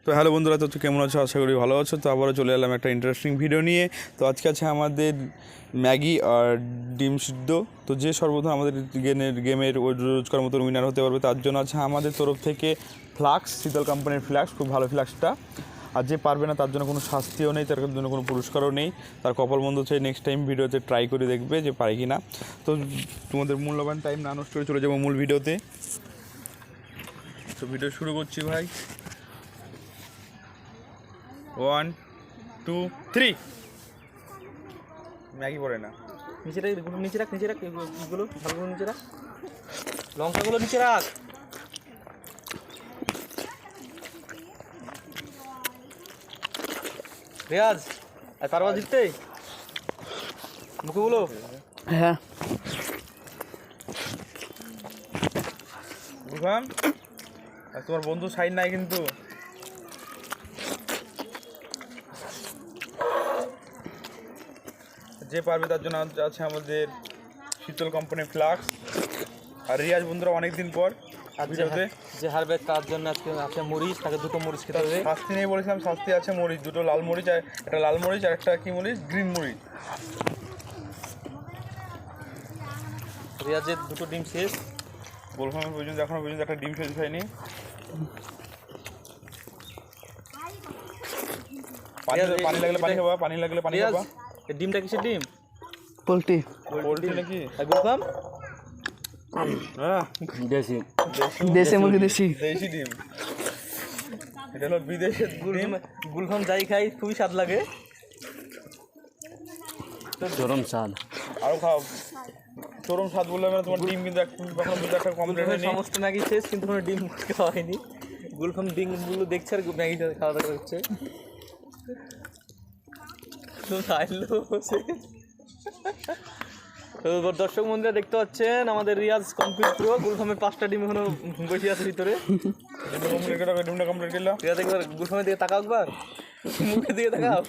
তো হ্যালো বন্ধুরা, তো কেমন আছো? আশা করি ভালো আছো। তো আবারও চলে এলাম একটা ইন্টারেস্টিং ভিডিও নিয়ে। তো আজকে আছে আমাদের ম্যাগি আর ডিম সিদ্ধ। তো যে সর্বপ্রথম আমাদের গেমের রোজকার মতো উইনার হতে পারবে তার জন্য আছে আমাদের তরফ থেকে ফ্লাক্স, শীতল কোম্পানির ফ্লাক্স, খুব ভালো ফ্লাক্সটা। আর যে পারবে না তার জন্য কোনো শাস্তিও নেই, তার জন্য কোনো পুরস্কারও নেই। তার কপাল বন্ধ হচ্ছে, নেক্সট টাইম ভিডিওতে ট্রাই করে দেখবে যে পারে কি না। তো তোমাদের মূল্যবান টাইম না নষ্ট করে চলে যাবো মূল ভিডিওতে। তো ভিডিও শুরু করছি ভাই। 1 2 3। ম্যাগি পড়ে না, নিচে রাখ, নিচে রাখ, নিচে রাখ, এগুলো ভালোগুলো নিচে রাখ, লঙ্কাগুলো নিচে রাখ। রিয়াজ আর পারবা জিততে? মুখে বলো। হ্যাঁ, বুঝলাম। আর তোমার বন্ধু সাইড নাই কিন্তু। যে পারবে তার জন্য আছে আমাদের শীতল কোম্পানির ফ্লাক্স। আর রিয়াজ বন্ধুরা অনেকদিন পর ভিডিওতে। যে হারবে তার জন্য আজকে আছে মরিচ, তাকে দুটো মরিচ খেতে হবে। শাস্তি নেই বলেছিলাম, শাস্তি আছে মরিচ, দুটো লাল মরিচ, আর একটা লাল মরিচ আর একটা কি মরিচ, গ্রিন মরিচ। রিয়াজের দুটো ডিম শেষ। বললাম পর্যন্ত এখনো পর্যন্ত একটা ডিম শেষ হয়নি। পানি লাগলে পানি খাবা, পানি লাগলে পানি খাবা। এই ডিমটা কিসের ডিম? পোলট্রি পোল্ট্রি নাকি? গুলফাম? হ্যাঁ, দেশি মুরগি, দেশি দেশি ডিম। এটা হলো বিদেশের ডিম। গুলফাম যাই খাই খুবই স্বাদ লাগে, চরম স্বাদ। আরো খাও। চরম স্বাদ বললাম না, তোমার ডিম কিন্তু একটা কমপ্লিট হয়নি। সমস্ত ম্যাগি শেষ কিন্তু কোনো ডিম খাওয়া হয়নি। গুলফাম ডিমগুলো দেখছে আর ম্যাগি খাওয়া দাওয়া করছে। তো দর্শক বন্ধুরা দেখতে পাচ্ছেন আমাদের রিয়াজ কমপ্লিট পুরো। গুলফামের 5টা ডিম এখনো বসে আছে ভিতরে। ডিমটা কমপ্লিট করলাম। রিয়াজ একবার গুলফামের দিকে তাকাও, একবার মুখের দিকে তাকাও।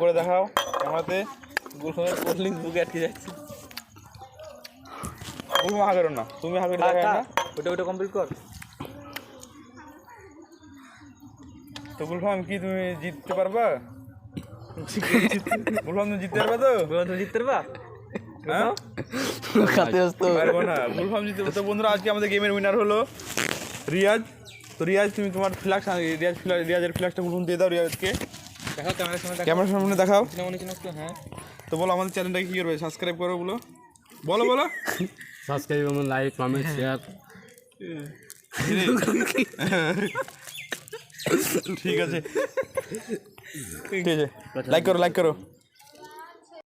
করে দেখাও আমাতে। গুলফামের কোল্ড ড্রিঙ্কস বুকে আটকে যাচ্ছে। গুলফাম হা করো না, তুমি হা করে দেখাও না। ওটা কমপ্লিট কর। তো গুলফাম কি তুমি জিততে পারবা? গুলফাম তুমি জিততে পারবা? তো তুমি জিততে পারবা? হ্যাঁ, খাতে আসতো পারবো না। গুলফাম জিততে পারবে। তো বন্ধুরা, আজকে আমাদের গেমের উইনার হলো রিয়াজ। তো রিয়াজ, তুমি তোমার ফ্ল্যাক্স, রিয়াজের ফ্ল্যাক্সটা গুলফাম দিয়ে দাও রিয়াজকে। দেখাও ক্যামেরার সামনে, ক্যামেরার সামনে দেখাও। হ্যাঁ। তো বলো আমাদের চ্যানেলটাকে কী করবে? সাবস্ক্রাইব করো, বলো বলো বলো। Subscribe, like, comment, share. ঠিক আছে, ঠিক আছে, লাইক করো, লাইক করো।